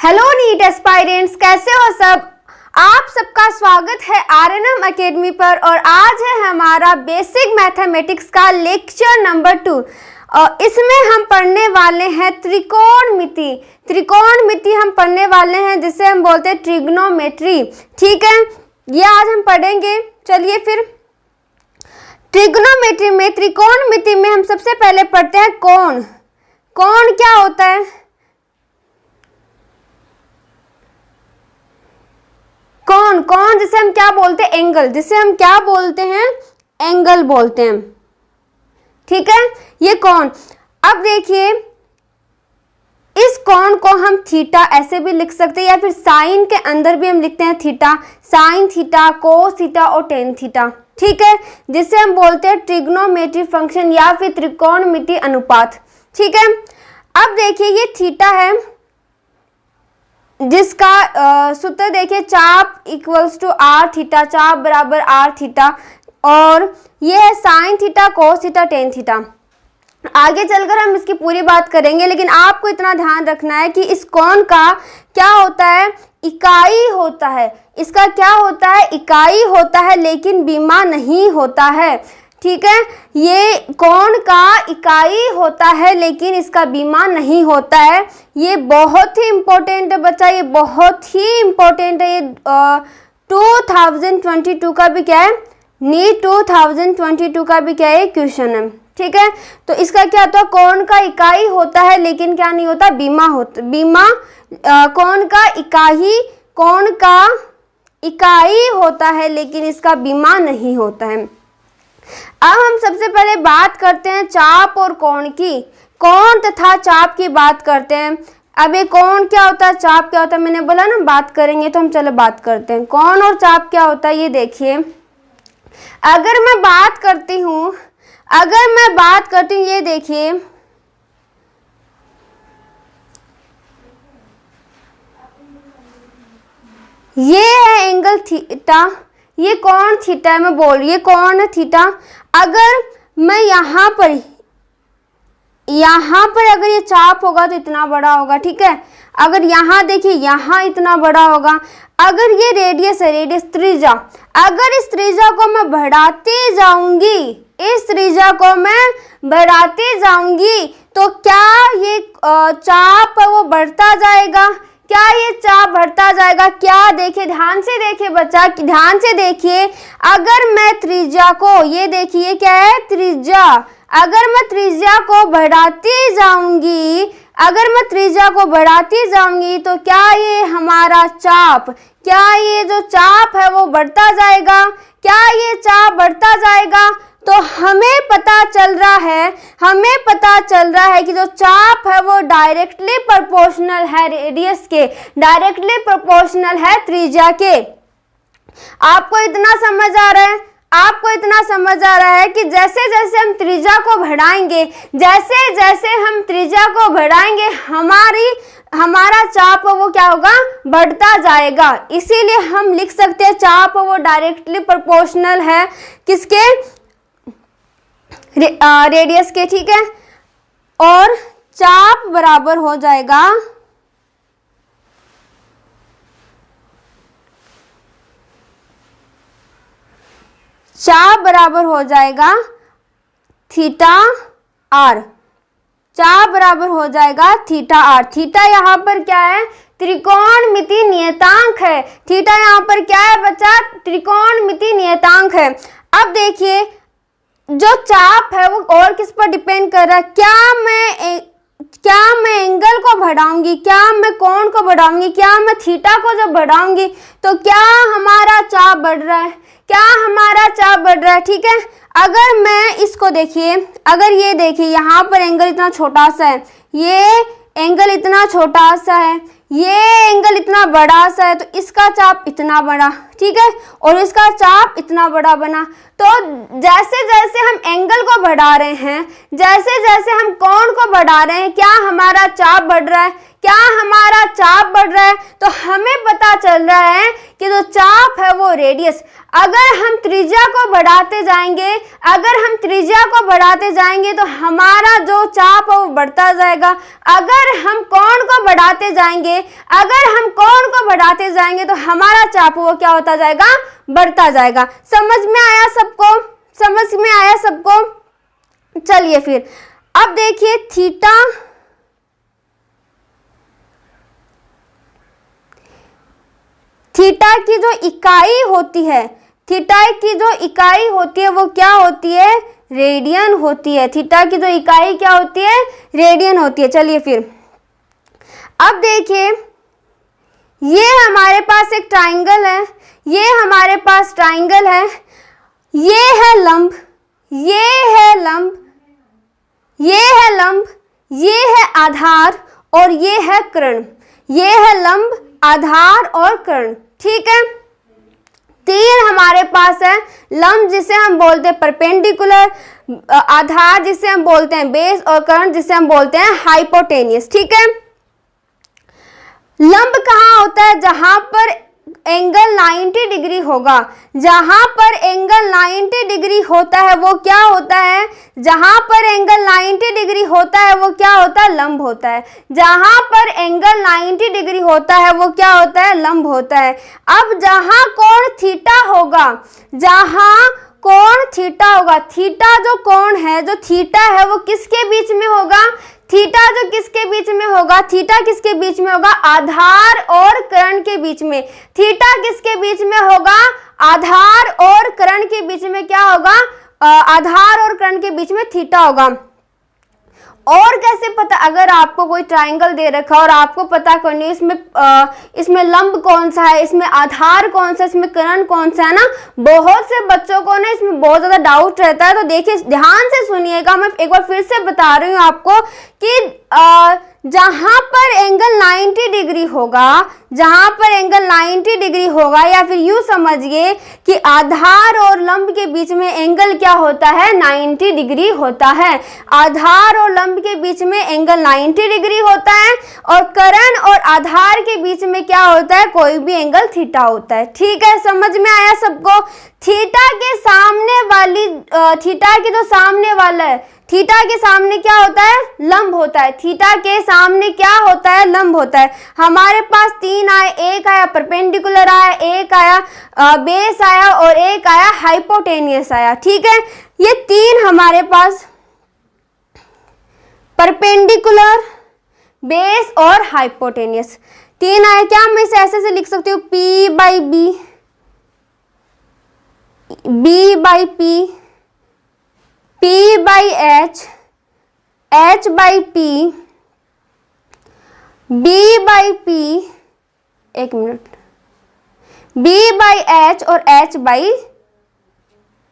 Hello NEET aspirants, कैसे हो सब। आप सबका स्वागत है आरएनएम एकेडमी पर और आज है हमारा बेसिक मैथमेटिक्स का लेक्चर नंबर 2। इसमें हम पढ़ने वाले हैं त्रिकोणमिति। त्रिकोणमिति हम पढ़ने वाले हैं जिसे हम बोलते हैं ट्रिग्नोमेट्री। ठीक है, ये आज हम पढ़ेंगे। चलिए फिर ट्रिग्नोमेट्री में, त्रिकोणमिति में हम सबसे पहले पढ़ते हैं कोण। कोण क्या होता है? कोण जिसे हम क्या बोलते हैं? एंगल। जिसे हम क्या बोलते हैं? एंगल बोलते हैं। ठीक है, ये कोण। अब देखिए, इस कोण को हम थीटा ऐसे भी लिख सकते हैं या फिर साइन के अंदर भी हम लिखते हैं theta, sine theta, cos theta और टेन थीटा। ठीक है, जिसे हम बोलते हैं ट्रिग्नोमेट्री फंक्शन या फिर त्रिकोणमिति अनुपात। ठीक है, अब देखिए ये थीटा है जिसका सूत्र देखिए, चाप इक्वल्स टू आर थीटा, चाप बराबर आर थीटा, और ये है sine theta, cos theta, tan theta. आगे चलकर हम इसकी पूरी बात करेंगे, लेकिन आपको इतना ध्यान रखना है कि इस कोण का क्या होता है? इकाई होता है। इसका क्या होता है? इकाई होता है, लेकिन बीमा नहीं होता है। ठीक है, ये कोण का इकाई होता है लेकिन इसका बीमा नहीं होता है। ये बहुत ही इम्पोर्टेंट है बच्चा, ये बहुत ही इम्पोर्टेंट है। ये 2022 का भी क्या है? नीट 2022 का भी क्या है? क्वेश्चन है। ठीक है, तो इसका क्या होता है? कोण का इकाई होता है लेकिन क्या नहीं होता? बीमा होता। बीमा कोण का इकाई होता है लेकिन इसका बीमा नहीं होता है। अब हम सबसे पहले बात करते हैं चाप और कोण की। कोण तथा चाप की बात करते हैं। अब ये कोण क्या होता है, चाप क्या होता है? मैंने बोला ना बात करेंगे, तो हम चलो बात करते हैं। कोण और चाप क्या होता है ये देखिए। अगर मैं बात करती हूँ ये देखिए, ये है एंगल थीटा, ये कोण थीटा है। मैं बोल रही, ये कोण है थीटा। अगर मैं यहाँ पर अगर ये चाप होगा तो इतना बड़ा होगा। ठीक है, अगर यहाँ देखिए, यहाँ इतना बड़ा होगा। अगर ये रेडियस है, रेडियस त्रिज्या, अगर इस त्रिज्या को मैं बढ़ाती जाऊंगी, तो क्या ये चाप वो बढ़ता जाएगा? क्या ये चाप बढ़ता जाएगा? क्या देखिए, ध्यान से देखिए बच्चा, ध्यान से देखिए। अगर मैं त्रिज्या को, ये देखिए क्या है? त्रिज्या। अगर मैं त्रिज्या को बढ़ाती जाऊंगी, तो क्या ये हमारा चाप, क्या ये जो चाप है वो बढ़ता जाएगा? क्या ये चाप बढ़ता जाएगा? तो हमें पता चल रहा है कि जो चाप है वो डायरेक्टली प्रोपोर्शनल है रेडियस के, डायरेक्टली प्रोपोर्शनल है त्रिज्या के। आपको इतना समझ आ रहा है कि जैसे जैसे हम त्रिज्या को बढ़ाएंगे, हमारा चाप वो क्या होगा? बढ़ता जाएगा। इसीलिए हम लिख सकते हैं चाप वो डायरेक्टली प्रोपोर्शनल है किसके? रेडियस के। ठीक है, और चाप बराबर हो जाएगा थीटा आर। चाप बराबर हो जाएगा थीटा आर। थीटा यहाँ पर क्या है? त्रिकोणमिति नियतांक है। थीटा यहाँ पर क्या है बच्चा? त्रिकोणमिति नियतांक है। अब देखिए, जो चाप है वो और किस पर डिपेंड कर रहा है? क्या मैं एंगल को बढ़ाऊंगी, क्या मैं कोण को बढ़ाऊंगी, क्या मैं थीटा को जब बढ़ाऊंगी तो क्या हमारा चाप बढ़ रहा है? ठीक है, अगर मैं इसको देखिए, अगर ये देखिए, यहाँ पर एंगल इतना छोटा सा है, ये एंगल इतना छोटा सा है, ये एंगल इतना बड़ा सा है, तो इसका चाप इतना बड़ा। ठीक है, और इसका चाप इतना बड़ा बना। तो जैसे जैसे हम एंगल को बढ़ा रहे हैं, जैसे जैसे हम कोण को बढ़ा रहे हैं, क्या हमारा चाप बढ़ रहा है? तो हमें पता चल रहा है कि जो चाप है वो रेडियस, अगर हम त्रिज्या को बढ़ाते जाएंगे, तो हमारा जो चाप है वो बढ़ता जाएगा। अगर हम कोण को बढ़ाते जाएंगे, तो हमारा चाप वो क्या होता जाएगा, बढ़ता जाएगा। समझ में आया सबको? चलिए फिर अब देखिए थीटा की जो इकाई होती है, वो क्या होती है, रेडियन होती है। थीटा की जो इकाई क्या होती है, रेडियन होती है। चलिए फिर अब देखिए, ये हमारे पास एक ट्राइंगल है, ये है लंब, ये है आधार और ये है कर्ण। ये है लंब, आधार और कर्ण, ठीक है। तीन हमारे पास है, लंब जिसे हम बोलते हैं परपेंडिकुलर, आधार जिसे हम बोलते हैं बेस, और कर्ण जिसे हम बोलते हैं हाइपोटेनियस, ठीक है। लंब कहाँ होता है, जहां पर एंगल 90 डिग्री होगा, जहां पर एंगल 90 डिग्री होता है वो क्या होता है, जहां पर एंगल 90 डिग्री होता है वो क्या होता है, लंब होता है। जहां पर एंगल 90 डिग्री होता है वो क्या होता है, लंब होता है। अब जहां कोण थीटा होगा, थीटा जो कोण है, जो थीटा है वो किसके बीच में होगा, थीटा किसके बीच में होगा, आधार और कर्ण के बीच में। थीटा किसके बीच में होगा, आधार और कर्ण के बीच में क्या होगा, आधार और कर्ण के बीच में थीटा होगा। और कैसे पता, अगर आपको कोई ट्राइंगल दे रखा और आपको पता करनी है इसमें लंब कौन सा है, इसमें आधार कौन सा है, इसमें कर्ण कौन सा है ना, बहुत से बच्चों को ना इसमें बहुत ज्यादा डाउट रहता है। तो देखिए ध्यान से सुनिएगा, मैं एक बार फिर से बता रही हूँ आपको कि जहां पर एंगल 90 डिग्री होगा, या फिर यूं समझिए कि आधार और लंब के बीच में एंगल क्या होता है, 90 डिग्री होता है। आधार और लंब के बीच में एंगल 90 डिग्री होता है, और कर्ण और आधार के बीच में क्या होता है, कोई भी एंगल थीटा होता है, ठीक है। समझ में आया सबको? थीटा के जो सामने वाला है, थीटा के सामने क्या होता है, लंब होता है। थीटा के सामने क्या होता है, लंब होता है। हमारे पास तीन आए, एक आया परपेंडिकुलर आया, एक आया बेस आया, और एक आया हाइपोटेनियस आया, ठीक है। ये तीन हमारे पास परपेंडिकुलर, बेस और हाइपोटेनियस तीन आए। क्या मैं इसे ऐसे लिख सकती हूँ, P by B, B by P, P by H, H by P, B by P, एक मिनट, B बाई H और H बाई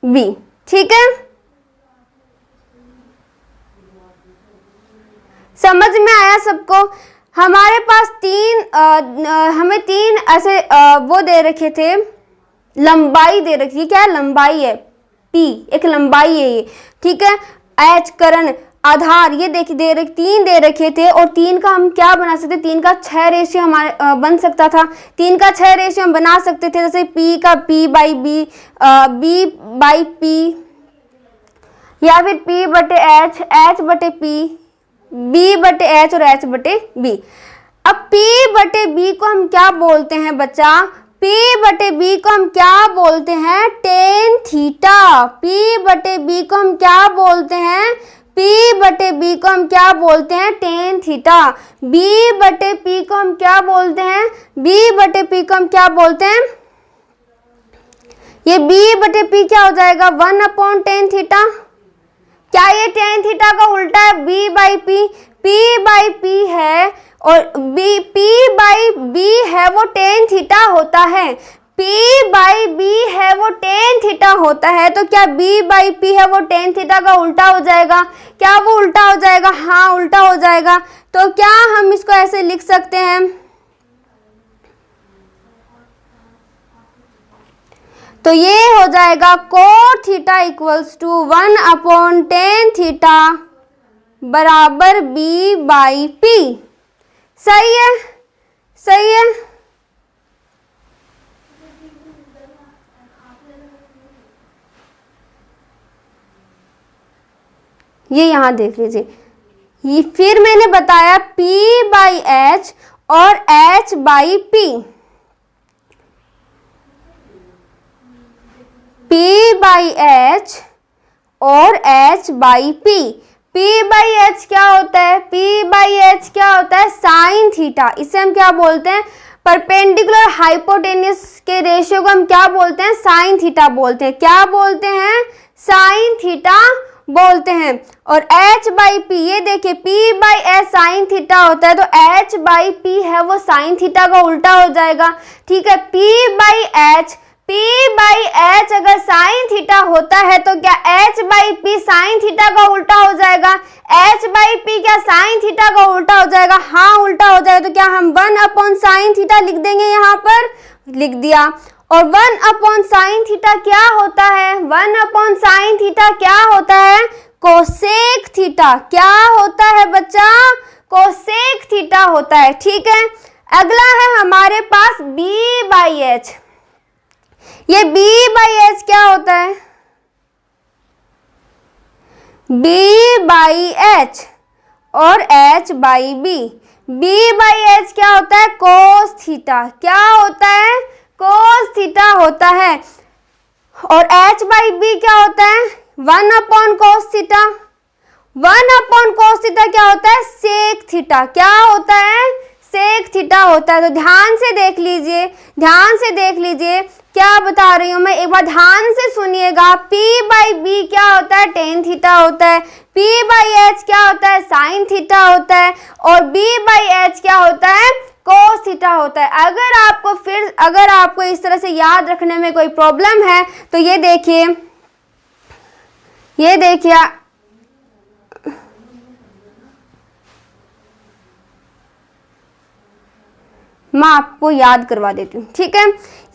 B, ठीक है। समझ में आया सबको? हमारे पास हमें तीन ऐसे वो दे रखे थे, लंबाई दे रखी है। क्या लंबाई है, P एक लंबाई है ये, ठीक है। H कर्ण, आधार, ये देखिए तीन दे रखे थे, और तीन का हम क्या बना सकते, तीन का 6 रेशियो हमारे बन सकता था। तीन का 6 रेशियो हम बना सकते थे, जैसे P का P by B, B by P, या फिर P बटे H, H बटे P, B बटे H और H बटे B। अब P बटे B को हम क्या बोलते हैं बच्चा, P बटे B को हम क्या बोलते हैं, टेन थीटा। P बटे B को हम क्या बोलते हैं, P बटे B को हम क्या बोलते हैं, टेन थीटा। B बटे P को हम क्या बोलते हैं, B बटे P को हम क्या बोलते हैं, ये B बटे P क्या हो जाएगा, 1/tan थीटा। क्या ये टेन थीटा का उल्टा है, B by P, P by P है, और P बाई B है वो टेन थीटा होता है। P बाई B है वो टेन थीटा होता है, तो क्या B बाई P है वो टेन थीटा का उल्टा हो जाएगा? क्या वो उल्टा हो जाएगा? हाँ उल्टा हो जाएगा। तो क्या हम इसको ऐसे लिख सकते हैं, तो ये हो जाएगा cot theta equals to 1/tan theta बराबर B बाई P। सही है, सही है। ये यहाँ देख लीजिए, ये फिर मैंने बताया P/H और H/P, P/H और H/P। P/H क्या होता है? P/H क्या होता है? Sine theta. इसे हम क्या बोलते हैं? परपेंडिकुलर हाइपोटेन्यूज के रेशियो को हम क्या बोलते हैं? साइन थीटा बोलते हैं। क्या बोलते हैं? साइन थीटा बोलते हैं। और H/P, ये देखिए P/H साइन थीटा होता है, तो H/P है वो साइन थीटा का उल्टा हो जाएगा। ठीक है, P/H अगर साइन थीटा होता है तो क्या H/P साइन थीटा का उल्टा हो जाएगा? H/P क्या साइन थीटा का उल्टा हो जाएगा? हाँ, उल्टा हो जाएगा। तो क्या हम 1/sin थीटा लिख देंगे? यहाँ पर लिख दिया। और 1/sin थीटा क्या होता है? 1/sin थीटा क्या होता है? Cosec theta. क्या होता है बच्चा? कोसेक थीटा होता है। ठीक है, अगला है हमारे पास B/H। ये B/H क्या होता है? B/H और H/B। B/H क्या होता है? Cos theta. क्या होता है? कोस थीटा होता है। और H/B क्या होता है? 1/cos theta. 1/cos थीटा क्या होता है? Sec theta. क्या होता है? सेक थीटा होता है। तो ध्यान से देख लीजिए, ध्यान से देख लीजिए क्या बता रही हूं मैं, एक बार ध्यान से सुनिएगा। P/B क्या होता है? टेन थीटा होता है। P/H क्या होता है? साइन थीटा होता है। और B/H क्या होता है? कोस थीटा होता है। अगर आपको इस तरह से याद रखने में कोई प्रॉब्लम है तो ये देखिए, मैं आपको याद करवा देती हूँ। ठीक है,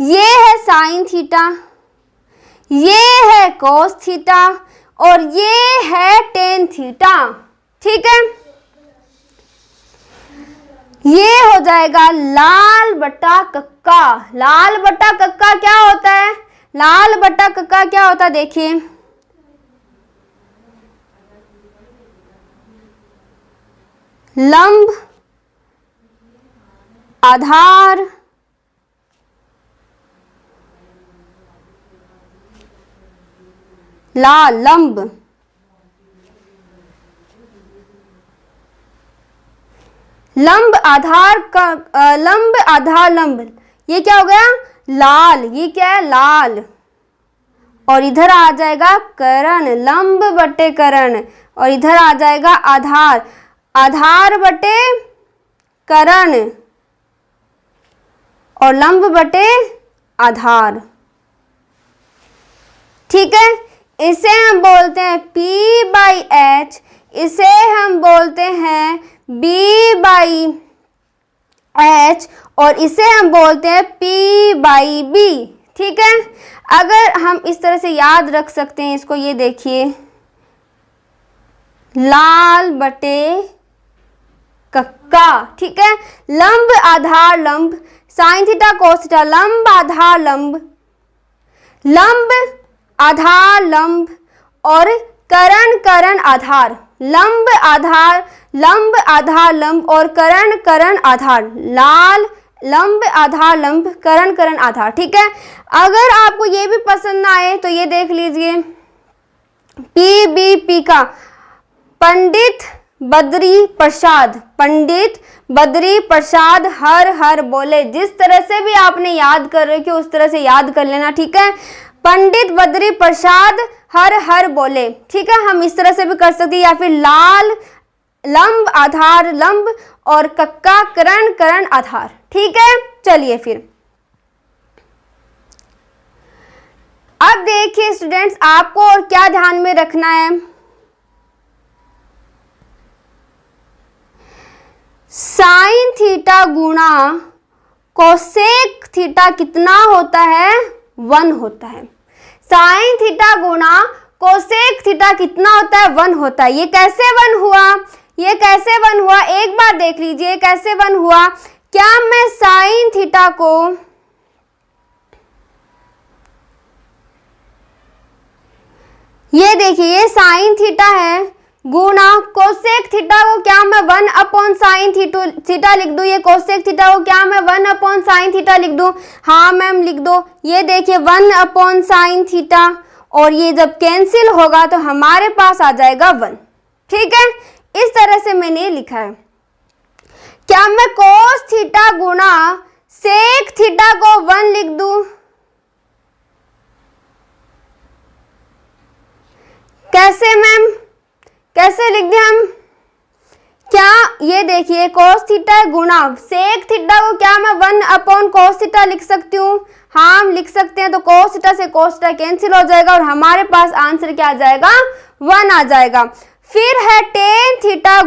ये है साइन थीटा, ये है कोस थीटा और ये है टेन थीटा। ठीक है, ये हो जाएगा लाल बटा कक्का। लाल बटा कक्का क्या होता है? लाल बटा कक्का क्या होता है? देखिए, लंब आधार लंब आधार लंब, ये क्या हो गया? लाल। ये क्या है? लाल। और इधर आ जाएगा करण, लंब बटे करण। और इधर आ जाएगा आधार, आधार बटे करण और लंब बटे आधार। ठीक है, इसे हम बोलते हैं P/H, इसे हम बोलते हैं B/H और इसे हम बोलते हैं P/B। ठीक है, अगर हम इस तरह से याद रख सकते हैं इसको, ये देखिए, लाल बटे कक्का। ठीक है, लंब आधार लंब, साइन थीटा कोस थीटा, लंब आधार लंब, लंब आधार लंब और करण करण आधार, लंब आधार लंब और करण करण आधार, लाल लंब आधार लंब करण करण आधार। ठीक है, अगर आपको ये भी पसंद ना आए तो ये देख लीजिए, PBP का पंडित बद्री प्रसाद, पंडित बद्री प्रसाद हर हर बोले। जिस तरह से भी आपने याद कर रहे कि उस तरह से याद कर लेना। ठीक है, पंडित बद्री प्रसाद हर हर बोले। ठीक है, हम इस तरह से भी कर सकते हैं, या फिर लाल लंब आधार लंब और कक्का करण करण आधार। ठीक है, चलिए फिर अब देखिए स्टूडेंट्स, आपको और क्या ध्यान में रखना है। साइन थीटा गुणा कोसेक थीटा कितना होता है? 1 होता है। साइन थीटा गुणा कोसेक थीटा कितना होता है? 1 होता है। ये कैसे 1 हुआ? ये कैसे 1 हुआ? एक बार देख लीजिए कैसे 1 हुआ। क्या मैं साइन थीटा को ये देखिए, ये साइन थीटा है, गुणा कोसेक थीटा को क्या मैं 1/sin थीटा लिख दूं, ये कोसेक थीटा को क्या मैं 1/sin थीटा लिख दूं, हाँ मैम लिख दो। ये देखिए 1/sin थीटा और ये जब कैंसिल होगा तो हमारे पास आ जाएगा 1। ठीक है, इस तरह से मैंने लिखा है। क्या मैं कोस थीटा गुणा सेक थीटा को 1 लिख दूं, कैसे मैम, कैसे लिख दें हम, क्या ये देखिए cos थीटा गुणा सेक थीटा को क्या मैं 1/cos थीटा लिख सकती हूँ, हाँ हम लिख सकते हैं। तो cos थीटा से cos थीटा कैंसिल हो जाएगा और हमारे पास आंसर क्या आ जाएगा, 1 आ जाएगा। फिर है टेन थीटा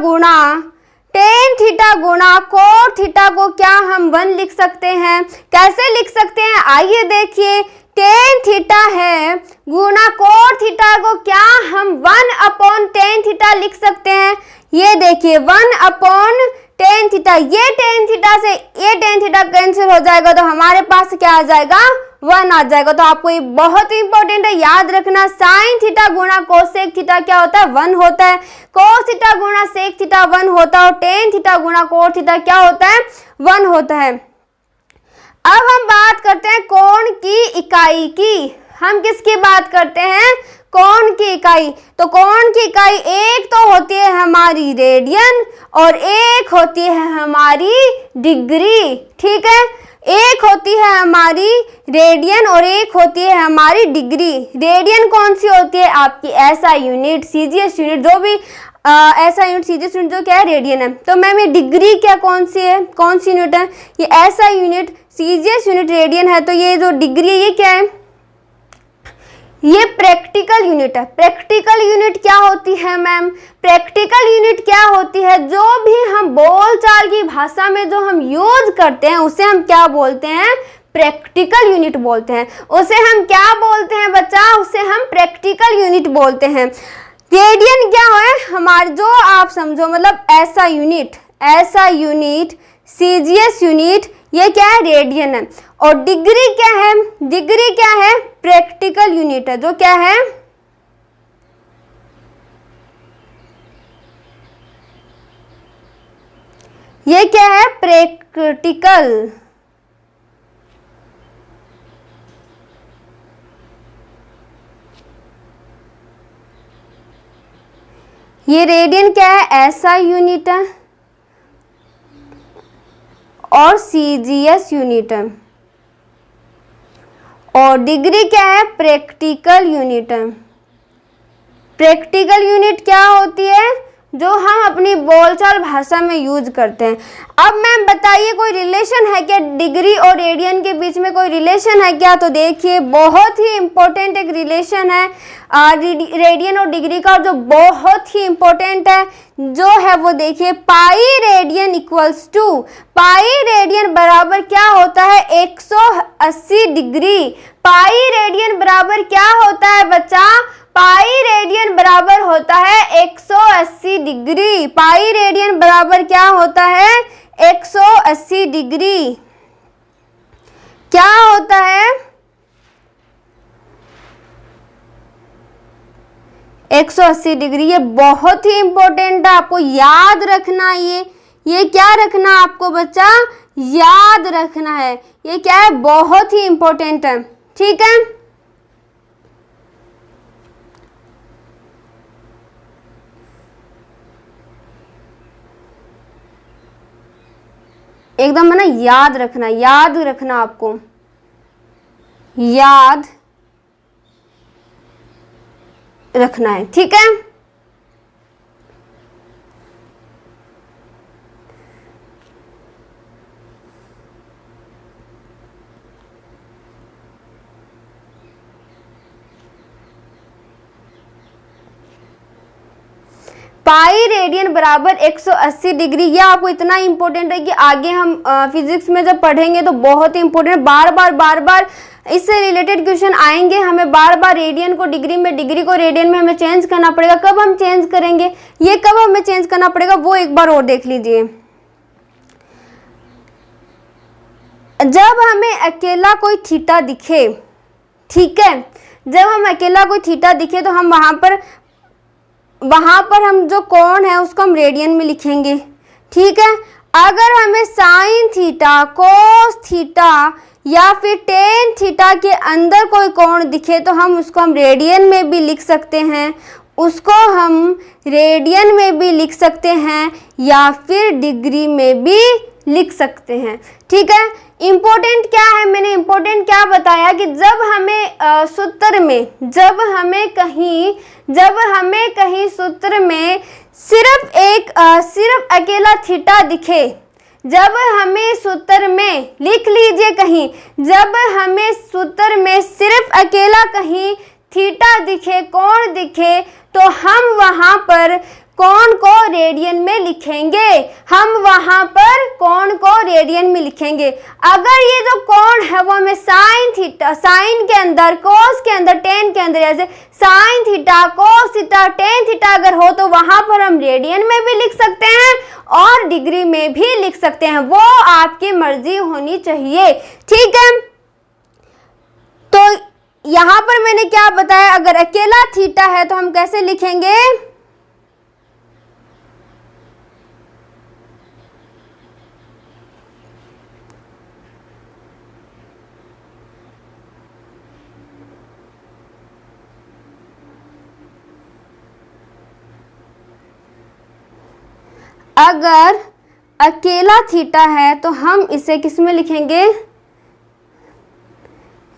गुणा कोट थीटा को क्या हम 1 लिख सकते हैं, कैसे लिख सकते हैं, आइए देखिए। टेन थीटा है गुणा कोट थीटा को क्या हम 1/tan थीटा लिख सकते हैं, ये देखिए 1/tan थीटा, ये टेन थीटा से ये टेन थीटा कैंसिल हो जाएगा तो हमारे पास क्या आ जाएगा, 1 आ जाएगा। तो आपको ये बहुत इंपॉर्टेंट है, याद रखना। साइन थीटा गुणा कोसेक थीटा क्या होता है, 1 होता है। कोस थीटा गुणा सेक थीटा 1 होता है और टेन थीटा गुणा कोट थीटा क्या होता है, 1 होता है। अब हम बात करते हैं कोण की इकाई की। हम किसकी बात करते हैं, कोण की इकाई। तो कोण की इकाई एक तो होती है हमारी रेडियन और एक होती है हमारी डिग्री। ठीक है, एक होती है हमारी रेडियन और एक होती है हमारी डिग्री। रेडियन कौन सी होती है, आपकी एसआई यूनिट, सीजीएस यूनिट, जो भी एसआई यूनिट सीजीएस यूनिट जो क्या है, रेडियन है। तो मैम ये डिग्री क्या कौन सी है, कौन सी यूनिट है, ये SI unit, CGS unit, radian है। तो ये जो डिग्री है ये क्या है, ये प्रैक्टिकल यूनिट है। प्रैक्टिकल यूनिट क्या होती है मैम, प्रैक्टिकल यूनिट क्या होती है, जो भी हम बोलचाल की भाषा में जो हम यूज करते हैं उसे हम क्या बोलते हैं, प्रैक्टिकल यूनिट बोलते हैं। उसे हम क्या बोलते हैं बच्चा, उसे हम प्रैक्टिकल यूनिट बोलते हैं। रेडियन क्या है हमारे, जो आप समझो मतलब ऐसा यूनिट, सीजीएस यूनिट, ये क्या है, रेडियन है। और डिग्री क्या है, डिग्री क्या है, प्रैक्टिकल यूनिट है। जो क्या है, ये क्या है, प्रैक्टिकल। ये रेडियन क्या है, ऐसा यूनिट है और सीजीएस यूनिट है। और डिग्री क्या है, प्रैक्टिकल यूनिट है। प्रैक्टिकल यूनिट क्या होती है, जो हम अपनी बोलचाल भाषा में यूज करते हैं। अब मैम बताइए कोई रिलेशन है क्या डिग्री और रेडियन के बीच में, कोई रिलेशन है क्या। तो देखिए बहुत ही इंपॉर्टेंट एक रिलेशन है रेडियन और डिग्री का, जो बहुत ही इंपॉर्टेंट है, जो है वो देखिए pi radian equals to, pi radian बराबर क्या होता है, 180 डिग्री। पाई रेडियन बराबर क्या होता है बच्चा, पाई रेडियन बराबर होता है 180 डिग्री। पाई रेडियन बराबर क्या होता है, 180 डिग्री। क्या होता है, 180 डिग्री। ये बहुत ही इंपॉर्टेंट है, आपको याद रखना। ये क्या रखना आपको बच्चा, याद रखना है। ये क्या है, बहुत ही इंपॉर्टेंट है। ठीक है, एकदम है ना, याद रखना आपको, याद रखना है। ठीक है, पाई रेडियन बराबर 180 डिग्री। ये आपको इतना इंपॉर्टेंट है कि आगे हम फिजिक्स में जब पढ़ेंगे तो बहुत ही इंपॉर्टेंट, बार बार इससे रिलेटेड क्वेश्चन आएंगे। हमें बार बार रेडियन को डिग्री में, डिग्री को रेडियन में हमें चेंज करना पड़ेगा। कब हम चेंज करेंगे, ये कब हमें चेंज करना पड़ेगा, वो एक बार और देख लीजिए। जब हमें अकेला कोई थीटा दिखे, ठीक है, जब हम अकेला कोई थीटा दिखे तो हम वहां पर वहां पर हम जो कोण है उसको हम रेडियन में लिखेंगे, ठीक है। अगर हमें साइन थीटा, कोस थीटा या फिर टेन थीटा के अंदर कोई कोण दिखे तो हम उसको हम रेडियन में भी लिख सकते हैं, उसको हम रेडियन में भी लिख सकते हैं या फिर डिग्री में भी लिख सकते हैं, ठीक है। इम्पोर्टेंट क्या है, मैंने इम्पोर्टेंट क्या बताया कि जब हमें सूत्र में, जब हमें कहीं सूत्र में सिर्फ अकेला थीटा दिखे, जब हमें सूत्र में, लिख लीजिए कहीं, जब हमें सूत्र में सिर्फ अकेला कहीं थीटा दिखे, कोण दिखे, तो हम वहां पर कोण को रेडियन में लिखेंगे, हम वहां पर कोण को रेडियन में लिखेंगे। अगर ये जो कोण है वो हमें साइन थीटा, साइन के अंदर, कोस के अंदर, टेन के अंदर, जैसे sine theta, cos theta, tan theta अगर हो तो वहां पर हम रेडियन में भी लिख सकते हैं और डिग्री में भी लिख सकते हैं, वो आपकी मर्जी होनी चाहिए, ठीक है। तो यहां पर मैंने क्या बताया, अगर अकेला थीटा है तो हम कैसे लिखेंगे, अगर अकेला थीटा है तो हम इसे किस में लिखेंगे,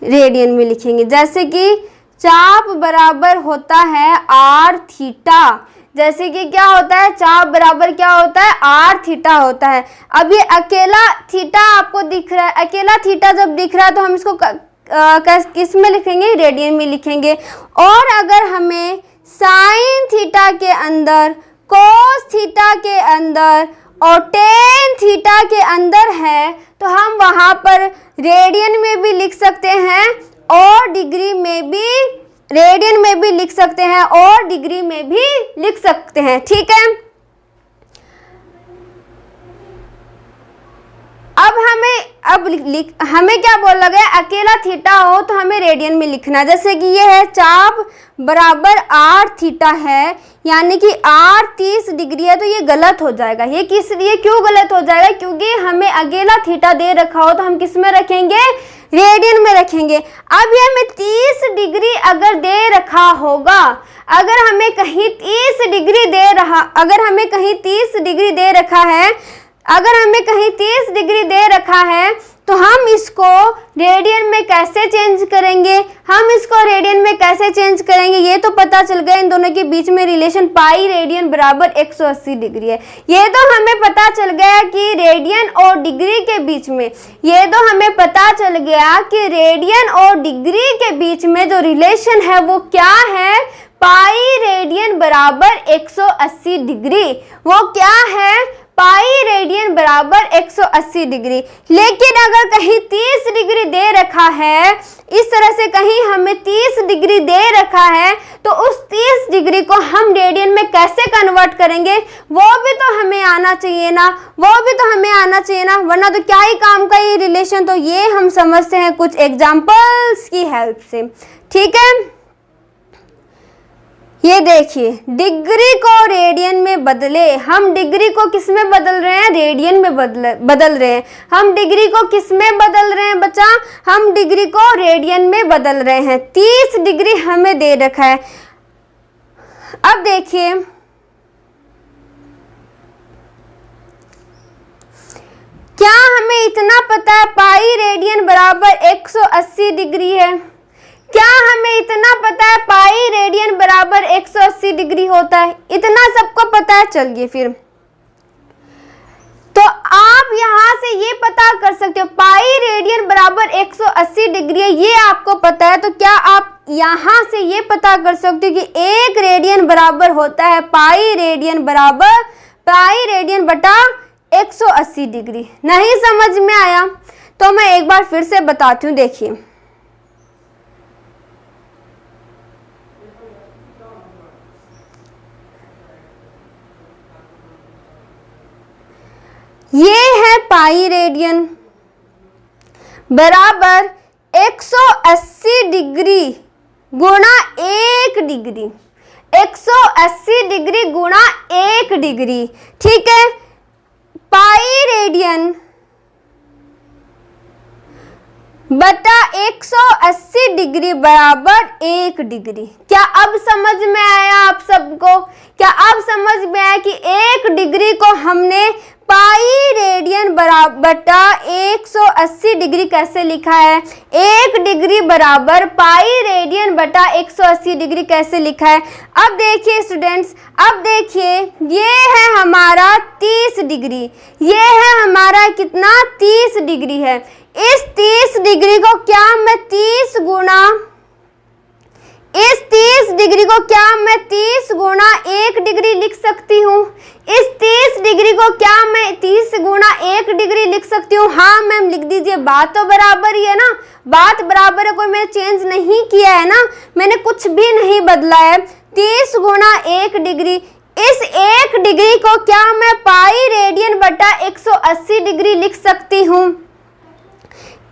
रेडियन में लिखेंगे। जैसे कि चाप बराबर होता है आर थीटा, जैसे कि क्या होता है, चाप बराबर क्या होता है, आर थीटा होता है। अब ये अकेला थीटा आपको दिख रहा है, अकेला थीटा जब दिख रहा है तो हम इसको किस में लिखेंगे, रेडियन में लिखेंगे। और अगर हमें साइन थीटा के अंदर, कोस थीटा के अंदर और टेन थीटा के अंदर है तो हम वहां पर रेडियन में भी लिख सकते हैं और डिग्री में भी, रेडियन में भी लिख सकते हैं और डिग्री में भी लिख सकते हैं, ठीक है। अब हमें क्या बोला गया, अकेला थीटा हो तो हमें रेडियन में लिखना। जैसे कि ये है चाप बराबर आर थीटा है, यानी कि आर 30 डिग्री है, तो ये गलत हो जाएगा। ये किस लिए, क्यों गलत हो जाएगा, क्योंकि हमें अकेला थीटा दे रखा हो तो हम किस में रखेंगे, रेडियन में रखेंगे। अब ये हमें 30 डिग्री अगर दे रखा होगा, अगर हमें कहीं 30 डिग्री दे रहा, अगर हमें कहीं 30 डिग्री दे रखा है, अगर हमें कहीं 30 डिग्री दे रखा है तो हम इसको रेडियन में कैसे चेंज करेंगे, हम इसको रेडियन में कैसे चेंज करेंगे, ये तो पता चल गया इन दोनों के बीच में रिलेशन पाई रेडियन बराबर 180 डिग्री है। ये तो हमें पता चल गया कि रेडियन और डिग्री के बीच में, ये तो हमें पता चल गया कि रेडियन और डिग्री के बीच में जो रिलेशन है वो क्या है, पाई रेडियन बराबर 180 डिग्री। वो क्या है, पाई रेडियन बराबर 180 डिग्री। लेकिन अगर कहीं 30 डिग्री दे रखा है, इस तरह से कहीं हमें 30 डिग्री दे रखा है, तो उस 30 डिग्री को हम रेडियन में कैसे कन्वर्ट करेंगे, वो भी तो हमें आना चाहिए ना, वो भी तो हमें आना चाहिए ना, वरना तो क्या ही काम का ये रिलेशन। तो ये हम समझते हैं कुछ एग्जाम्पल्स की हेल्प से, ठीक है। ये देखिए, डिग्री को रेडियन में बदले, हम डिग्री को किस में बदल रहे हैं, रेडियन में बदल रहे हैं। हम डिग्री को किस में बदल रहे हैं बच्चा, हम डिग्री को रेडियन में बदल रहे हैं। 30 डिग्री हमें दे रखा है। अब देखिए, क्या हमें इतना पता है पाई रेडियन बराबर 180 डिग्री है, क्या हमें इतना पता है पाई रेडियन बराबर 180 डिग्री होता है, इतना सबको पता है। चलिए फिर, तो आप यहां से ये पता कर सकते हो पाई रेडियन बराबर 180 डिग्री है, ये आपको पता है। तो क्या आप यहां से ये पता कर सकते हो कि 1 रेडियन बराबर होता है पाई रेडियन बराबर पाई रेडियन बटा 180 डिग्री। नहीं समझ में आया तो मैं एक बार फिर से बताती हूँ। देखिए, ये है पाई रेडियन बराबर 180 डिग्री गुणा 1 डिग्री। 180 डिग्री गुणा 1 डिग्री, ठीक है। पाई रेडियन बटा 180 डिग्री बराबर 1 डिग्री। क्या अब समझ में आया आप सबको? क्या अब समझ में आया कि 1 डिग्री को हमने पाई रेडियन बराबर बटा 180 डिग्री कैसे लिखा है? 1 डिग्री बराबर पाई रेडियन बटा 180 डिग्री कैसे लिखा है? अब देखिए स्टूडेंट्स, अब देखिए ये है हमारा 30 डिग्री, ये है हमारा कितना 30 डिग्री है। इस 30 डिग्री को क्या मैं 30 गुणा, इस 30 डिग्री को क्या मैं 30 गुणा 1 डिग्री लिख सकती हूँ? इस 30 डिग्री को क्या मैं 30 गुणा 1 डिग्री लिख सकती हूँ? हाँ मैम लिख दीजिए, बात तो बराबर ही है ना, बात बराबर है, कोई मैंने चेंज नहीं किया है ना, मैंने कुछ भी नहीं बदला है। 30 गुणा 1 डिग्री, इस 1 डिग्री को क्या मैं पाई रेडियन बटा 180 डिग्री लिख सकती हूँ?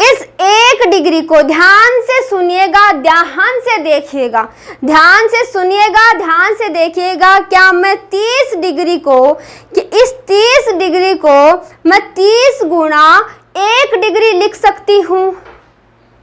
इस 1 डिग्री को ध्यान से सुनिएगा, ध्यान से देखिएगा, ध्यान से सुनिएगा, ध्यान से देखिएगा। क्या मैं 30 डिग्री को, कि इस 30 डिग्री को मैं 30 गुणा 1 डिग्री लिख सकती हूँ?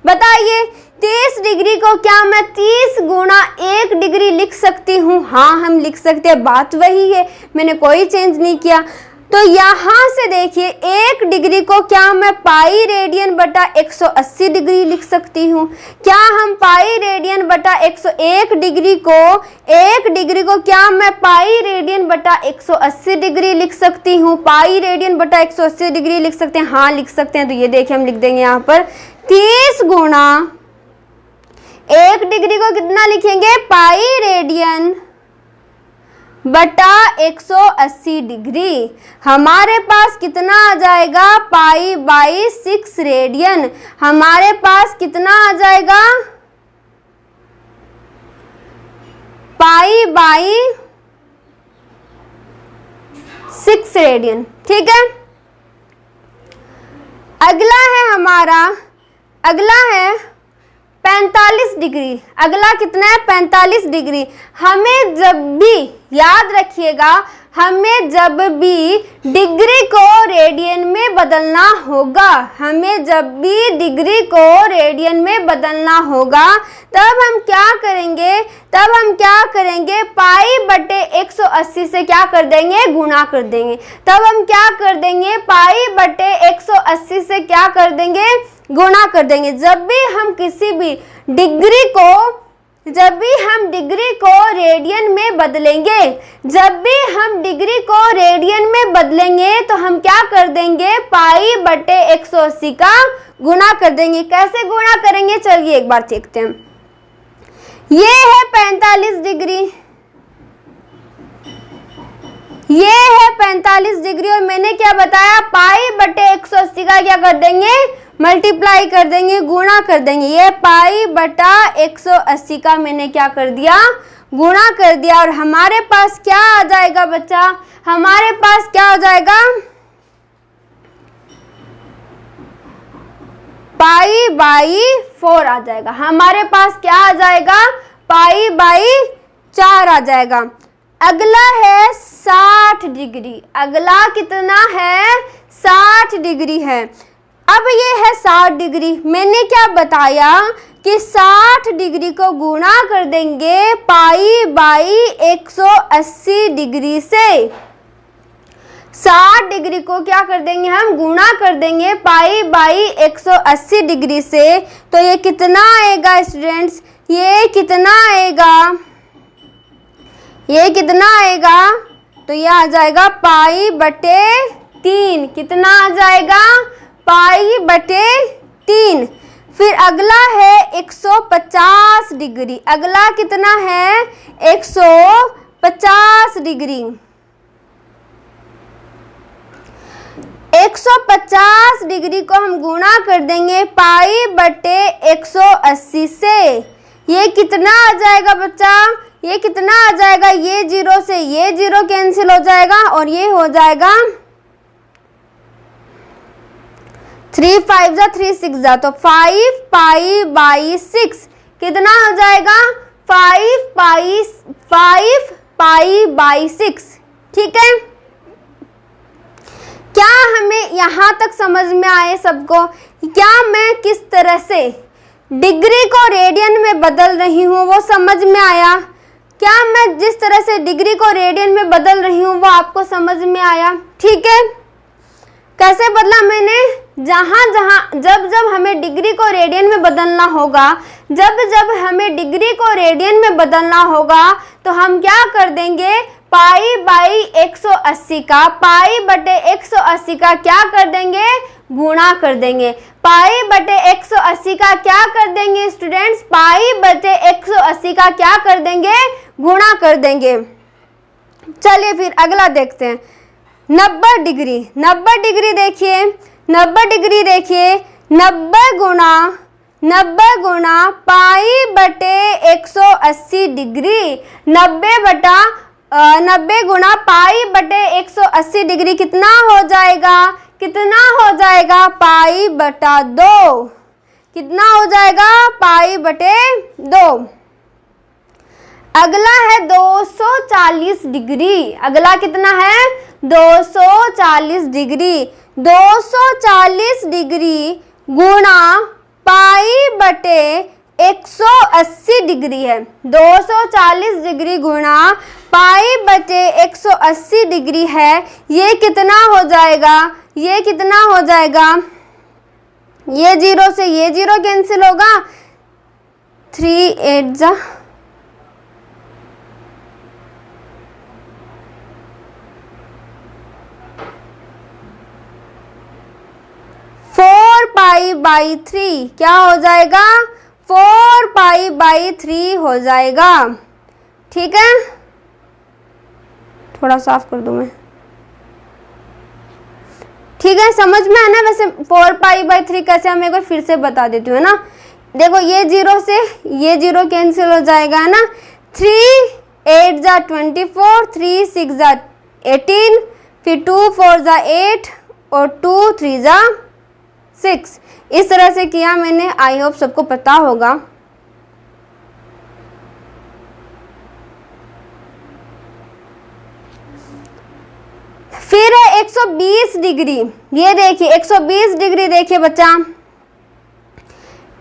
बताइए, 30 डिग्री को क्या मैं 30 गुणा 1 डिग्री लिख सकती हूँ? हाँ हम लिख सकते हैं, बात वही है, मैंने कोई चेंज नहीं किया। तो यहाँ से देखिए 1 डिग्री को क्या मैं पाई रेडियन बटा 180 डिग्री लिख सकती हूँ? क्या हम पाई रेडियन बटा 101 डिग्री को, 1 डिग्री को क्या मैं पाई रेडियन बटा 180 डिग्री लिख सकती हूँ? पाई रेडियन बटा 180 डिग्री लिख सकते हैं, हाँ लिख सकते हैं। तो ये देखिए हम लिख देंगे यहाँ पर 30 गुणा 1 डिग्री को कितना लिखेंगे? पाई रेडियन बटा 180 डिग्री। हमारे पास कितना आ जाएगा? Pi by 6 radian. हमारे पास कितना आ जाएगा? पाई बाई 6 रेडियन, ठीक है। अगला है हमारा, अगला है 45 डिग्री। अगला कितना है? 45 डिग्री। हमें जब भी, याद रखिएगा, हमें जब भी डिग्री को रेडियन में बदलना होगा, हमें जब भी डिग्री को रेडियन में बदलना होगा, तब हम क्या करेंगे? तब हम क्या करेंगे? पाई बटे 180 से क्या कर देंगे? गुणा कर देंगे। तब हम क्या कर देंगे? पाई बटे 180 से क्या कर देंगे? गुणा कर देंगे। जब भी हम किसी भी डिग्री को, जब भी हम डिग्री को रेडियन में बदलेंगे, जब भी हम डिग्री को रेडियन में बदलेंगे, तो हम क्या कर देंगे? पाई बटे 180 का गुणा कर देंगे। कैसे गुणा करेंगे? चलिए एक बार देखते हैं। ये है 45 डिग्री, ये है 45 डिग्री, और मैंने क्या बताया? पाई बटे 180 का क्या कर देंगे? मल्टीप्लाई कर देंगे, गुणा कर देंगे। ये पाई बटा 180 का मैंने क्या कर दिया? गुणा कर दिया। और हमारे पास क्या आ जाएगा बच्चा? हमारे पास क्या हो जाएगा? पाई बाई 4 आ जाएगा। हमारे पास क्या आ जाएगा? पाई बाई 4 आ जाएगा। अगला है 60 डिग्री। अगला कितना है? 60 डिग्री है। अब ये है 60 डिग्री। मैंने क्या बताया कि 60 डिग्री को गुणा कर देंगे पाई बाई 180 डिग्री से। 60 डिग्री को क्या कर देंगे? हम गुणा कर देंगे पाई बाई 180 डिग्री से। तो ये कितना आएगा स्टूडेंट्स? ये कितना आएगा? ये कितना आएगा? तो ये आ जाएगा पाई बटे 3। कितना आ जाएगा? पाई बटे 3। फिर अगला है 150 डिग्री। अगला कितना है? 150 डिग्री। 150 डिग्री को हम गुणा कर देंगे पाई बटे 180 से। ये कितना आ जाएगा बच्चा? ये कितना आ जाएगा? ये 0 से ये 0 कैंसिल हो जाएगा और ये हो जाएगा 3 5 जा 3 6 जा, तो 5 पाई बाई 6 कितना हो जाएगा? 5 पाई बाई 6। ठीक है, क्या हमें यहाँ तक समझ में आए सबको? क्या मैं किस तरह से डिग्री को रेडियन में बदल रही हूँ वो समझ में आया? क्या मैं जिस तरह से डिग्री को रेडियन में बदल रही हूँ वो आपको समझ में आया? ठीक है, कैसे बदला मैंने? जब हमें डिग्री को रेडियन में बदलना होगा, जब हमें डिग्री को रेडियन में बदलना होगा तो हम क्या कर देंगे? पाई बाई 180 का, पाई बटे 180 का क्या कर देंगे? गुणा कर देंगे। पाई बटे 180 का क्या कर देंगे स्टूडेंट्स? पाई बटे 180 का क्या कर देंगे? गुणा कर देंगे। चलिए फिर अगला देखते हैं। 90 डिग्री। 90 डिग्री देखिए, 90 डिग्री देखिए, 90 गुणा पाई बटे 180 डिग्री। 90 गुणा पाई बटे 180 डिग्री कितना हो जाएगा? कितना हो जाएगा? पाई बटा 2। कितना हो जाएगा? पाई बटे 2। अगला है 240 डिग्री। अगला कितना है? 240 डिग्री। 240 डिग्री गुणा पाई बटे 180 डिग्री है। 240 डिग्री गुणा पाई बटे 180 डिग्री है। ये कितना हो जाएगा? ये कितना हो जाएगा? ये 0 से ये 0 कैंसिल होगा। 3 8 जा 4 पाई बाई 3 क्या हो जाएगा? 4 पाई बाई 3 हो जाएगा। ठीक है, थोड़ा साफ कर दूं मैं। ठीक है, समझ में आना? वैसे 4 पाई बाई 3 कैसे हम एक बार फिर से बता देती हूँ ना। देखो ये 0 से ये 0 कैंसिल हो जाएगा है ना। 3 8 जा 24, 3 6 जा 18, फिर 2 4 जा 8 और 2 3 जा 6। इस तरह से किया मैंने। आई होप सबको पता होगा। फिर है 120 डिग्री। ये देखिए 120 डिग्री देखिए बच्चा।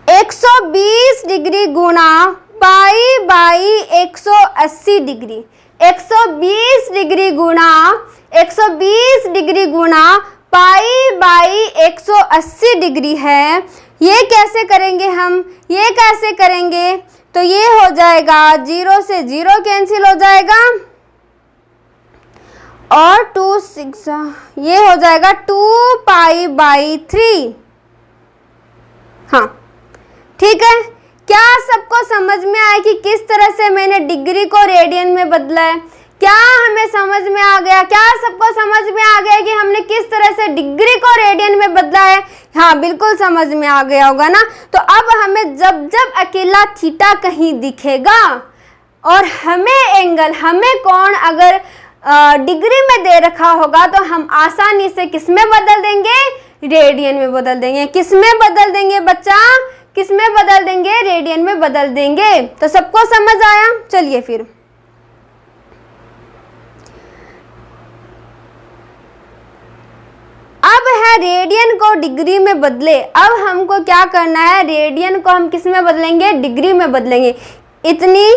120 डिग्री गुणा पाई बाई 180 डिग्री। 120 डिग्री गुणा 120 डिग्री गुणा पाई बाई 180 डिग्री है। ये कैसे करेंगे हम? ये कैसे करेंगे? तो ये हो जाएगा 0 से 0 कैंसिल हो जाएगा और 2 6 ये हो जाएगा 2 पाई बाई 3। हाँ ठीक है, क्या सबको समझ में आया कि किस तरह से मैंने डिग्री को रेडियन में बदला है? क्या हमें समझ में आ गया? क्या सबको समझ में आ गया कि हमने किस तरह से डिग्री को रेडियन में बदला है? हाँ बिल्कुल समझ में आ गया होगा ना। तो अब हमें जब अकेला थीटा कहीं दिखेगा और हमें एंगल, हमें कोण अगर डिग्री में दे रखा होगा तो हम आसानी से किस में बदल देंगे? रेडियन में बदल देंगे। किस में बदल देंगे बच्चा? किस में बदल देंगे? रेडियन में बदल देंगे। तो सबको समझ आया? चलिए फिर अब है रेडियन को डिग्री में बदले। अब हमको क्या करना है? रेडियन को हम किस में बदलेंगे? डिग्री में बदलेंगे। इतनी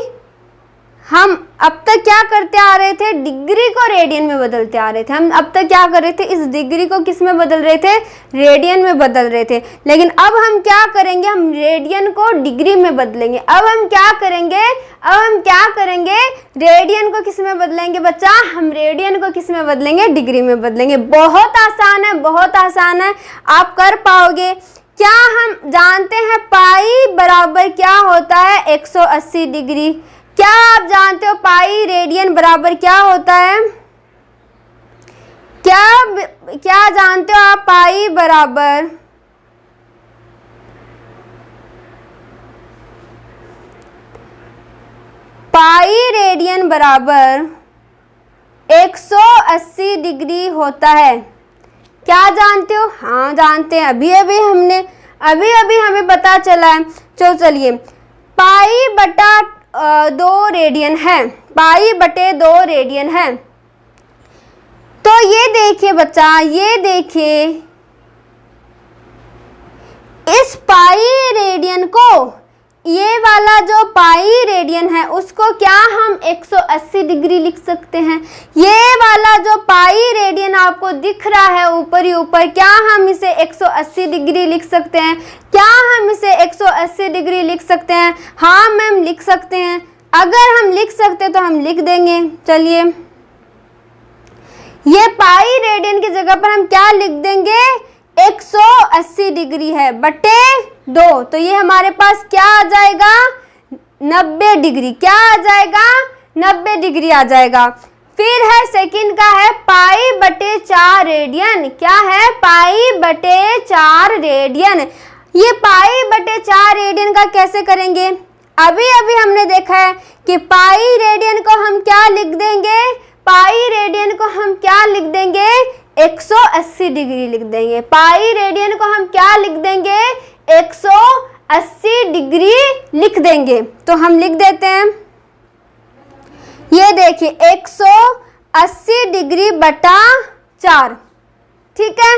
हम अब तक क्या करते आ रहे थे? डिग्री को रेडियन में बदलते आ रहे थे। हम अब तक क्या कर रहे थे? इस डिग्री को किस में बदल रहे थे? रेडियन में बदल रहे थे। लेकिन अब हम क्या करेंगे? हम रेडियन को डिग्री में बदलेंगे। अब हम क्या करेंगे? अब हम क्या करेंगे? रेडियन को किस में बदलेंगे बच्चा? हम रेडियन को किस में बदलेंगे? डिग्री में बदलेंगे। बहुत आसान है, बहुत आसान है, आप कर पाओगे। क्या हम जानते हैं पाई बराबर क्या होता है? 180 डिग्री। क्या आप जानते हो पाई रेडियन बराबर क्या होता है? क्या जानते हो आप? पाई बराबर पाई रेडियन बराबर 180 डिग्री होता है। क्या जानते हो? हाँ जानते हैं, अभी अभी हमें पता चला है। चलिए पाई बटा 2 रेडियन है, पाई बटे 2 रेडियन है। तो ये देखिए बच्चा, ये देखिए इस पाई रेडियन को, ये वाला जो पाई रेडियन है उसको क्या हम 180 डिग्री लिख सकते हैं। ये वाला जो पाई रेडियन आपको दिख रहा है ऊपर ही ऊपर, क्या हम इसे 180 डिग्री लिख सकते हैं? क्या हम इसे 180 डिग्री लिख सकते हैं? हाँ मैम लिख सकते हैं। अगर हम लिख सकते हैं तो हम लिख देंगे। चलिए, ये पाई रेडियन की जगह पर हम क्या लिख देंगे? 180 डिग्री है बटे 2, तो ये हमारे पास क्या आ जाएगा? 90 डिग्री। क्या आ जाएगा? 90 डिग्री आ जाएगा। फिर है सेकंड का है पाई बटे 4 रेडियन। क्या है? पाई बटे 4 रेडियन। ये पाई बटे 4 रेडियन का कैसे करेंगे? अभी अभी हमने देखा है कि पाई रेडियन को हम क्या लिख देंगे? पाई रेडियन को हम क्या लिख देंगे? 180 डिग्री लिख देंगे। पाई रेडियन को हम क्या लिख देंगे? 180 डिग्री लिख देंगे। तो हम लिख देते हैं, ये देखिए 180 डिग्री बटा 4। ठीक है,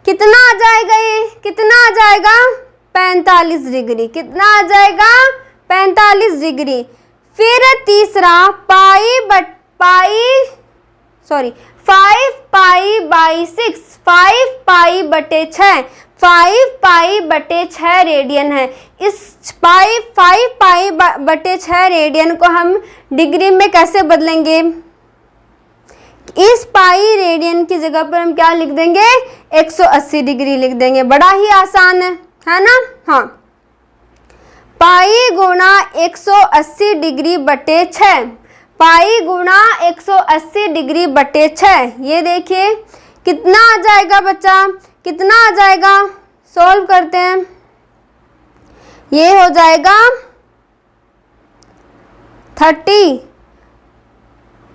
कितना आ जाएगा? ये कितना आ जाएगा? 45 डिग्री। कितना आ जाएगा? 45 डिग्री। फिर तीसरा 5 पाई बाई 6, 5 पाई बटे 6, 5 पाई बटे 6 रेडियन है। इस 5 पाई बटे 6 रेडियन को हम डिग्री में कैसे बदलेंगे? इस पाई रेडियन की जगह पर हम क्या लिख देंगे? 180 डिग्री लिख देंगे। बड़ा ही आसान है ना? हाँ, पाई गुणा 180 डिग्री बटे 6, पाई गुणा 180 डिग्री बटे 6। ये देखिए कितना आ जाएगा बच्चा? कितना आ जाएगा? सॉल्व करते हैं। ये हो जाएगा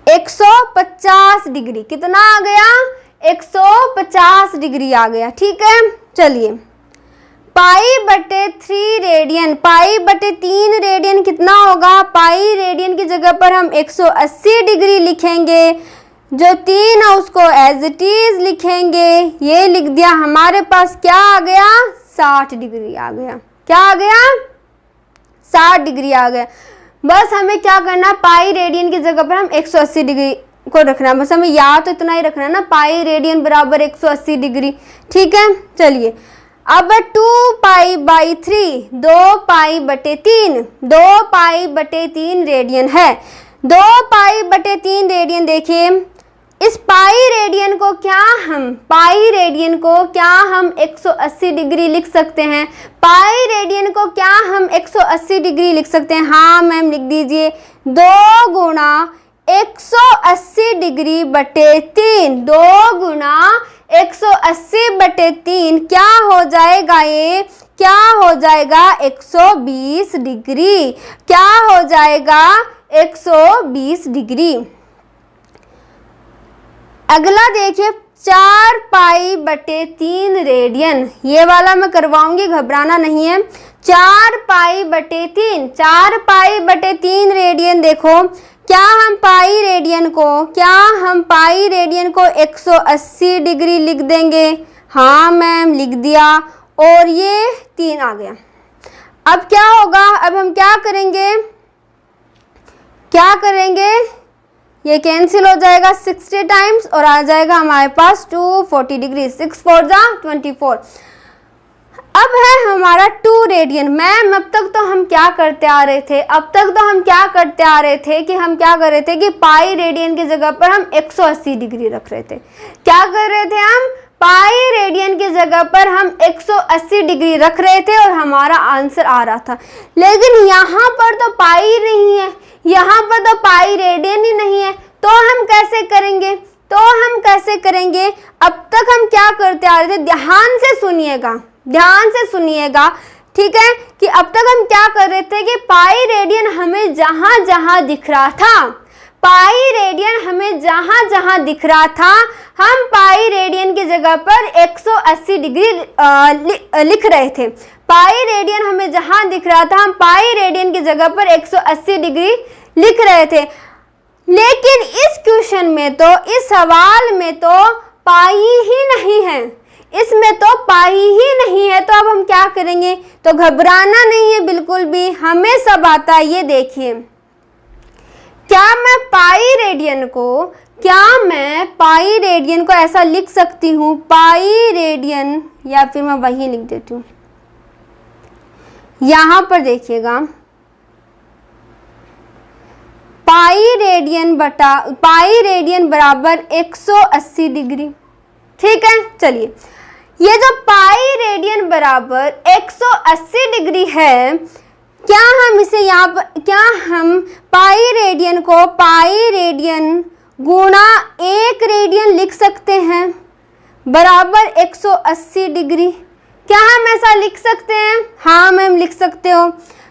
150 डिग्री। कितना आ गया? 150 डिग्री आ गया। ठीक है, चलिए पाई बटे 3 रेडियन, पाई बटे 3 रेडियन कितना होगा? पाई रेडियन की जगह पर हम 180 डिग्री लिखेंगे, जो 3 है उसको एज इट इज लिखेंगे। ये लिख दिया। हमारे पास क्या आ गया? 60 डिग्री आ गया। क्या आ गया? 60 डिग्री आ गया। बस हमें क्या करना? पाई रेडियन की जगह पर हम 180 डिग्री को रखना। बस हमें याद तो इतना ही रखना ना, पाई रेडियन बराबर 180 डिग्री। ठीक है, चलिए अब 2 पाई बाई 3, 2 पाई बटे 3, 2 पाई बटे 3 रेडियन है। 2 पाई बटे 3 रेडियन। देखिए इस पाई रेडियन को क्या हम, पाई रेडियन को क्या हम 180 डिग्री लिख सकते हैं? पाई रेडियन को क्या हम 180 डिग्री लिख सकते हैं? हाँ मैम लिख दीजिए। 2 गुणा 180 डिग्री बटे 3, 2 गुणा 180 बटे 3 क्या हो जाएगा? ये क्या हो जाएगा? 120 डिग्री। क्या हो जाएगा? 120 डिग्री। अगला देखिए 4 पाई बटे 3 रेडियन। ये वाला मैं करवाऊंगी, घबराना नहीं है। 4 पाई बटे 3, 4 पाई बटे 3 रेडियन। देखो क्या हम पाई रेडियन को 180 डिग्री लिख देंगे? हाँ मैम लिख दिया। और ये 3 आ गया। अब क्या होगा? अब हम क्या करेंगे? ये कैंसिल हो जाएगा 60 टाइम्स और आ जाएगा हमारे पास 240 डिग्री। 6 4 जा 24। अब है हमारा 2 रेडियन। मैम अब तक तो हम क्या करते आ रहे थे? कि पाई रेडियन की जगह पर हम 180 डिग्री रख रहे थे। क्या कर रहे थे हम? पाई रेडियन की जगह पर हम 180 डिग्री रख रहे थे और हमारा आंसर आ रहा था। लेकिन यहाँ पर तो पाई नहीं है, यहाँ पर तो पाई रेडियन ही नहीं है। तो हम कैसे करेंगे? अब तक हम क्या करते आ रहे थे? ध्यान से सुनिएगा। ठीक है, कि अब तक हम क्या कर रहे थे कि पाई रेडियन हमें जहां जहां दिख रहा था, पाई रेडियन हमें जहां जहां दिख रहा था, हम पाई रेडियन की जगह पर 180 डिग्री लिख रहे थे। पाई रेडियन हमें जहां दिख रहा था, हम पाई रेडियन की जगह पर 180 डिग्री लिख रहे थे। लेकिन इस क्वेश्चन में तो, इस सवाल में तो पाई ही नहीं है, इसमें तो पाई ही नहीं है। तो अब हम क्या करेंगे? तो घबराना नहीं है बिल्कुल भी, हमें सब आता है। ये देखिए, क्या मैं पाई रेडियन को ऐसा लिख सकती हूँ, पाई रेडियन, या फिर मैं वही लिख देती हूँ। यहां पर देखिएगा, पाई रेडियन बराबर 180 डिग्री। ठीक है, चलिए, ये जो पाई रेडियन बराबर 180 डिग्री है, क्या हम इसे यहाँ पर, क्या हम पाई रेडियन को पाई रेडियन गुणा 1 रेडियन लिख सकते हैं बराबर 180 डिग्री? क्या हम ऐसा लिख सकते हैं? हाँ मैम, लिख सकते हो।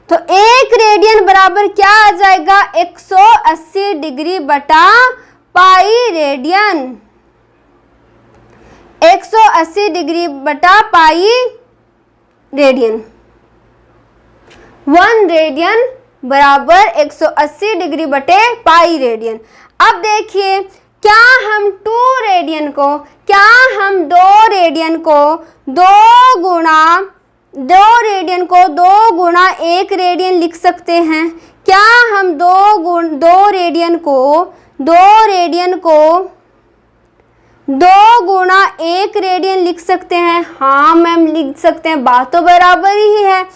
तो 1 रेडियन बराबर क्या आ जाएगा? 180 डिग्री बटा पाई रेडियन। 180 डिग्री बटा पाई रेडियन। 1 रेडियन बराबर 180 डिग्री बटे पाई रेडियन। अब देखिए, क्या हम 2 रेडियन को 2 गुणा 1 रेडियन लिख सकते हैं? क्या हम 2 रेडियन को 2 गुणा 1 रेडियन लिख सकते हैं? हाँ मैम, लिख सकते हैं, बात तो बराबर ही है।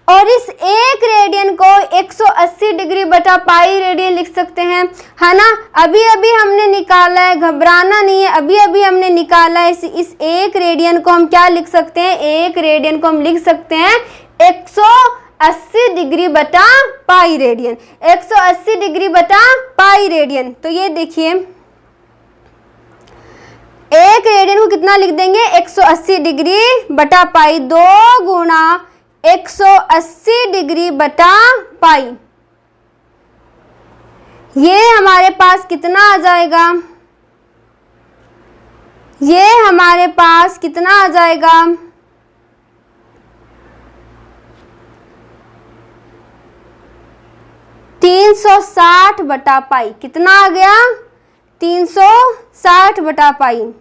और इस 1 रेडियन को 180 डिग्री बटा पाई रेडियन लिख सकते हैं, है ना? अभी अभी हमने निकाला है, घबराना नहीं है, अभी अभी हमने निकाला है। इस 1 रेडियन को हम क्या लिख सकते हैं? 1 रेडियन को हम लिख सकते हैं 180 डिग्री बटा पाई रेडियन। 180 डिग्री बटा पाई रेडियन। तो ये देखिए, 1 रेडियन को कितना लिख देंगे? 180 डिग्री बटा पाई। 2 गुणा 180 डिग्री बटा पाई। ये हमारे पास कितना आ जाएगा? ये हमारे पास कितना आ जाएगा? 360 बटा पाई। कितना आ गया? 360 बटा पाई।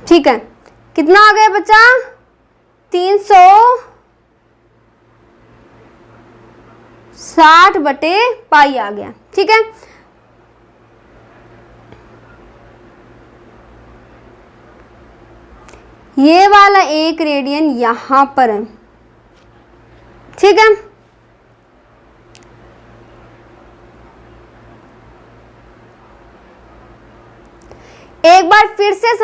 ठीक है, कितना आ गया बच्चा? 360 बटे पाई आ गया। ठीक है, ये वाला 1 रेडियन यहां पर है। ठीक है, एक बार फिर से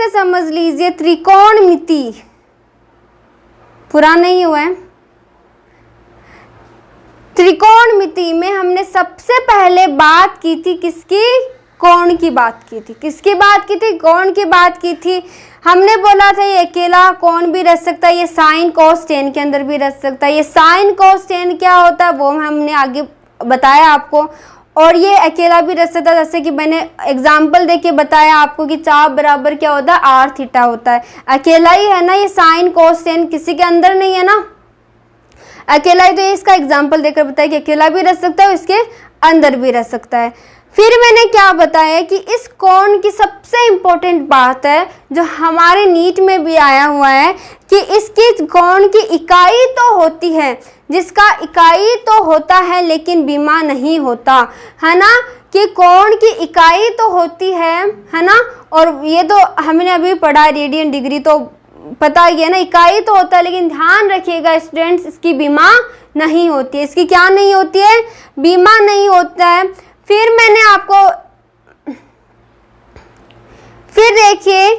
समझ लीजिए, त्रिकोणमिति पूरा नहीं हुआ है। त्रिकोणमिति में हमने सबसे पहले बात की थी किसकी? कोण की बात की थी। किसकी बात की थी? कोण की बात की थी। हमने बोला था ये अकेला कोण भी रह सकता है, ये साइन कोस टेन के अंदर भी रह सकता है। ये साइन कोस टेन क्या होता है वो हमने आगे बताया आपको। और ये अकेला भी रह सकता है, जैसे कि मैंने एग्जाम्पल देके बताया आपको कि चाप बराबर क्या होता है? आर थीटा होता है। अकेला ही है ना ये साइन कोस टेन, किसी के अंदर नहीं है ना, अकेला ही। तो ये इसका एग्जाम्पल देकर बताया कि अकेला भी रह सकता है और इसके अंदर भी रह सकता है। फिर मैंने क्या बताया कि इस कोण की सबसे इम्पोर्टेंट बात है जो हमारे नीट में भी आया हुआ है कि इसकी कोण की इकाई तो होती है, जिसका इकाई तो होता है लेकिन बीमा नहीं होता, है ना? कि कोण की इकाई तो होती है ना? और ये तो हमने अभी पढ़ा, रेडियन डिग्री तो पता ही है ना, इकाई तो होता है लेकिन ध्यान रखिएगा स्टूडेंट्स, इसकी बीमा नहीं होती है। इसकी क्या नहीं होती है? बीमा नहीं होता है। फिर मैंने आपको, फिर देखिए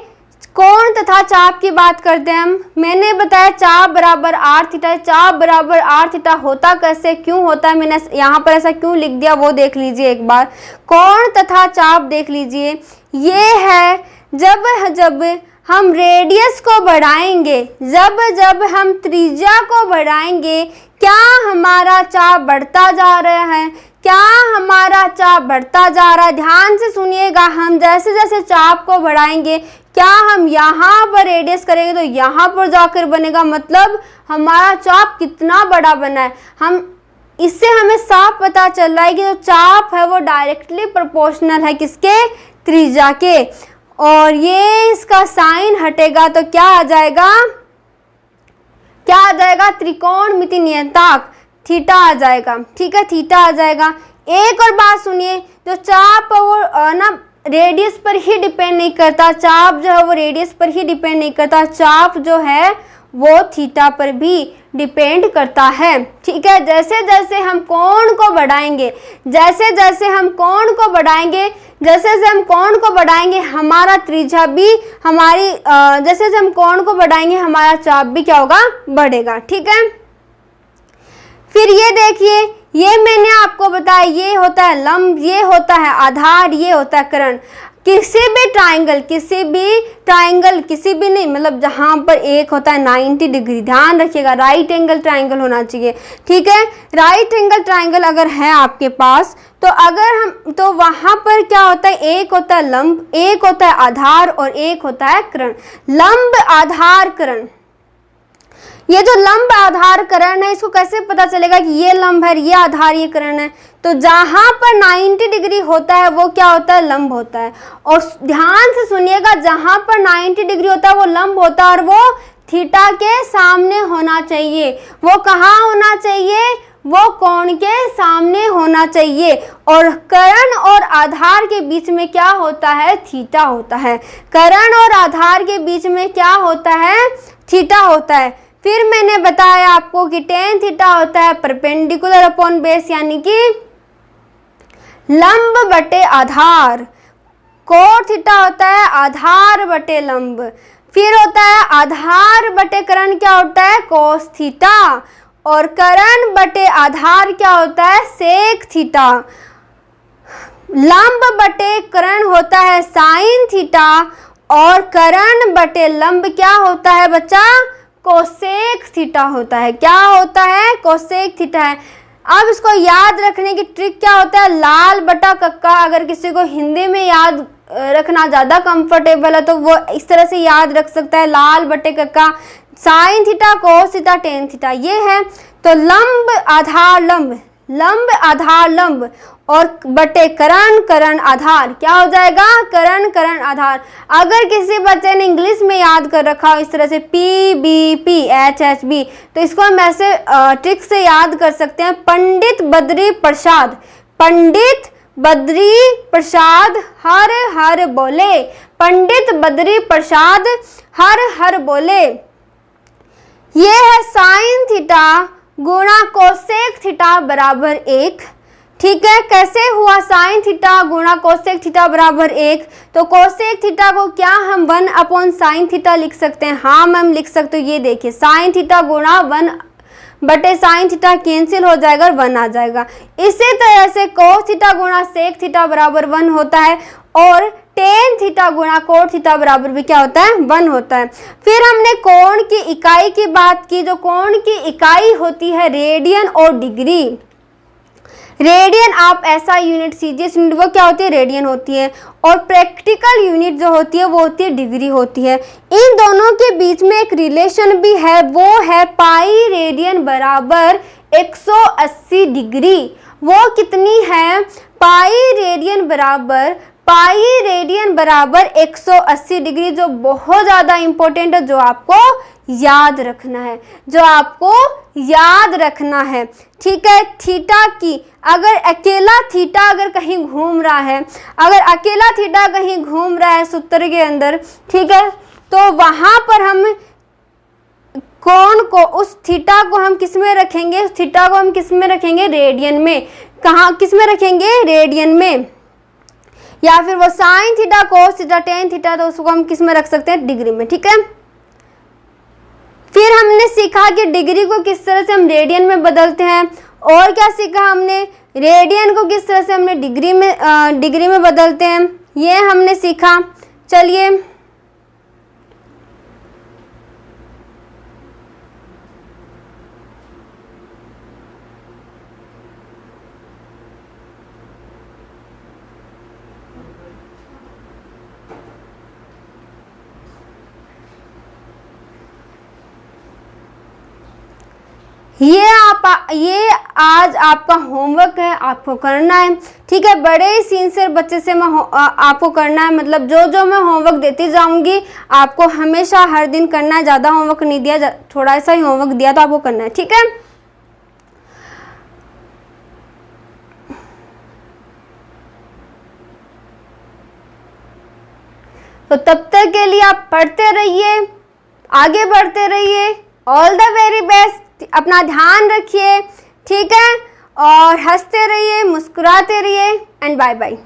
कोण तथा चाप की बात करते हैं हम। मैंने बताया चाप बराबर आर थीटा। चाप बराबर आर थीटा होता कैसे, क्यों होता है, मैंने यहाँ पर ऐसा क्यों लिख दिया वो देख लीजिए एक बार। कोण तथा चाप देख लीजिए, ये है जब हम रेडियस को बढ़ाएंगे, जब जब हम त्रिज्या को बढ़ाएंगे, क्या हमारा चाप बढ़ता जा रहा है, क्या हमारा चाप बढ़ता जा रहा है। ध्यान से सुनिएगा, हम जैसे जैसे चाप को बढ़ाएंगे, क्या हम यहाँ पर रेडियस करेंगे तो यहाँ पर जाकर बनेगा, मतलब हमारा चाप कितना बड़ा बना है। हम इससे हमें साफ पता चल रहा है कि जो चाप है वो डायरेक्टली प्रोपोर्शनल है किसके, त्रिज्या के। और ये इसका साइन हटेगा तो क्या आ जाएगा, क्या आ जाएगा, त्रिकोणमिति नियतांक थीटा आ जाएगा। ठीक है, थीटा आ जाएगा। एक और बात सुनिए, जो चाप है वो ना रेडियस पर ही डिपेंड नहीं करता, चाप जो है वो रेडियस पर ही डिपेंड नहीं करता, चाप जो है वो थीटा पर भी डिपेंड करता है। ठीक है, जैसे जैसे हम कोण को बढ़ाएंगे, जैसे जैसे हम कोण को बढ़ाएंगे, जैसे जैसे हम कोण को बढ़ाएंगे हमारा त्रिज्या भी हमारी जैसे जैसे हम कोण को बढ़ाएंगे हमारा चाप भी क्या होगा, बढ़ेगा। ठीक है, फिर ये देखिए, ये मैंने आपको बताया, ये होता है लंब, ये होता है आधार, ये होता है कर्ण। किसी भी ट्राइंगल, किसी भी नहीं, मतलब जहाँ पर एक होता है 90 डिग्री, ध्यान रखिएगा राइट एंगल ट्राइंगल होना चाहिए। ठीक है, राइट एंगल ट्राइंगल अगर है आपके पास तो अगर हम तो वहाँ पर क्या होता है, एक होता है लंब, एक होता है आधार और एक होता है कर्ण। लंब आधार कर्ण, ये जो लंब आधार कर्ण है इसको कैसे पता चलेगा कि ये लंब है, ये आधार, ये कर्ण है। तो जहां पर 90 डिग्री होता है वो क्या होता है, लंब होता है। और ध्यान से सुनिएगा, जहां पर 90 डिग्री होता है वो लंब होता है और वो थीटा के सामने होना चाहिए। वो कहाँ होना चाहिए, वो कोण के सामने होना चाहिए। और कर्ण और आधार के बीच में क्या होता है, थीटा होता है। कर्ण और आधार के बीच में क्या होता है, थीटा होता है। फिर मैंने बताया आपको कि टेन थीटा होता है परपेंडिकुलर अपॉन बेस, यानी कि लंब बटे आधार। कोण थीटा होता है आधार बटे लंब। फिर होता है आधार बटे कर्ण, क्या होता है, कोस थीटा। और कर्ण बटे आधार क्या होता है, सेक थीटा। लंब बटे कर्ण होता है साइन थीटा और कर्ण बटे लंब क्या होता है बच्चा, कोसेक थीटा होता है। क्या होता है, कोसेक थीटा है। अब इसको याद रखने की ट्रिक क्या होता है, लाल बटा कक्का। अगर किसी को हिंदी में याद रखना ज़्यादा कंफर्टेबल है तो वो इस तरह से याद रख सकता है, लाल बटे कक्का, sine theta cos theta tan theta, ये है। तो लंब आधार लंब, लंब आधार लंब और बटे कर्ण कर्ण आधार, क्या हो जाएगा, कर्ण कर्ण आधार। अगर किसी बच्चे ने इंग्लिश में याद कर रखा हो इस तरह से PBP HHB, तो इसको हम ऐसे ट्रिक से याद कर सकते हैं, पंडित बद्री प्रसाद, पंडित बद्री प्रसाद हर हर बोले, पंडित बद्री प्रसाद हर हर बोले। ये है साइन थीटा गुणा कोसेक थीटा बराबर 1। ठीक है, कैसे हुआ साइन थीटा गुणा कोसेक थीटा बराबर 1, तो कोसेक थीटा को क्या हम 1 अपॉन साइन थीटा लिख सकते हैं, हाँ मैम लिख सकते हो। ये देखिए साइन थीटा गुणा 1 बटे साइन थीटा कैंसिल हो जाएगा और 1 आ जाएगा। इसी तरह से कोस थीटा गुणा सेक थीटा बराबर 1 होता है और टेन थीटा गुणा कोण थीटा बराबर भी क्या होता है, 1 होता है। फिर हमने कोण की इकाई की बात की, जो कोण की इकाई होती है रेडियन और डिग्री। रेडियन आप ऐसा यूनिट सीजीएस यूनिट वो क्या होती है, रेडियन होती है। और प्रैक्टिकल यूनिट जो होती है वो होती है डिग्री होती है। इन दोनों के बीच में एक रिलेशन भी है, वो है पाई रेडियन बराबर 180 डिग्री। वो कितनी है, पाई रेडियन बराबर 180 डिग्री, जो बहुत ज़्यादा इंपॉर्टेंट है, जो आपको याद रखना है, जो आपको याद रखना है। ठीक है, थीटा की अगर अकेला थीटा अगर कहीं घूम रहा है, अगर अकेला थीटा कहीं घूम रहा है सूत्र के अंदर, ठीक है, तो वहाँ पर हम कोण को, उस थीटा को हम किस में रखेंगे, उस थीटा को हम किस में रखेंगे, रेडियन में। कहाँ किस में रखेंगे, रेडियन में। या फिर वो sine theta cos theta tan theta, तो उसको हम किस में रख सकते हैं, डिग्री में। ठीक है, फिर हमने सीखा कि डिग्री को किस तरह से हम रेडियन में बदलते हैं। और क्या सीखा हमने, रेडियन को किस तरह से हमने डिग्री में बदलते हैं, ये हमने सीखा। चलिए ये आज आपका होमवर्क है, आपको करना है, ठीक है। बड़े ही सिंसियर बच्चे से मैं आपको करना है, मतलब जो मैं होमवर्क देती जाऊंगी आपको हमेशा हर दिन करना है। ज़्यादा होमवर्क नहीं दिया, थोड़ा सा ही होमवर्क दिया तो आपको करना है, ठीक है। तो तब तक के लिए आप पढ़ते रहिए, आगे बढ़ते रहिए। All the very best. अपना ध्यान रखिए, ठीक है, और हंसते रहिए, मुस्कुराते रहिए, एंड बाय बाय।